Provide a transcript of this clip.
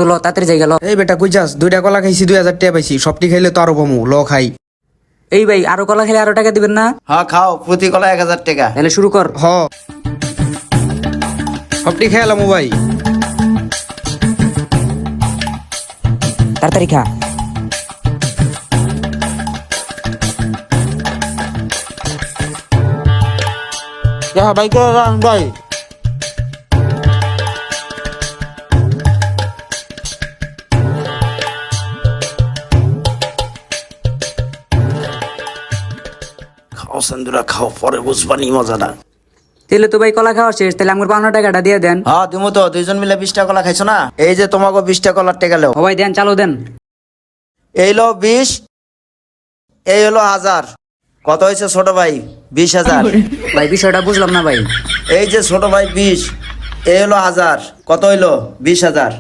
তো ল তাড়াতাড়ি যাই গেল। এই বেটা কই যাস? 2টা কলা খাইছি, 2000 টাকা পাইছি। সবটি খাইলে তো আরো কমু, ল খাই। এই ভাই আরো কলা খেলে আরো টাকা দিবেন না? হ্যাঁ খাও, প্রতি কলা 1000 টাকা। তাহলে শুরু কর। হ সবটি খেয়ালাম ভাই। তাড়াতাড়ি খা। ভাই ভাই খাও সন্দুরা খাও, পরে বুঝবানি মজাটা। তাহলে তো ভাই কলা খাওয়া শেষ, তাহলে আমার 52 টাকাটা দিয়ে দেন। হ্যাঁ তুমি তো দুইজন মিলে 20টা কলা খাইছো না, এই যে তোমাকে 20টা কলার টাকা লো। ও ভাই দেন, চালু দেন। এই লো 20, এই হলো 1000। কত হয়েছে ছোট ভাই? 20,000। ভাই বিষয়টা বুঝলাম না ভাই। এই যে ছোট ভাই 20, এই হলো 1000, কত হইলো? 20,000।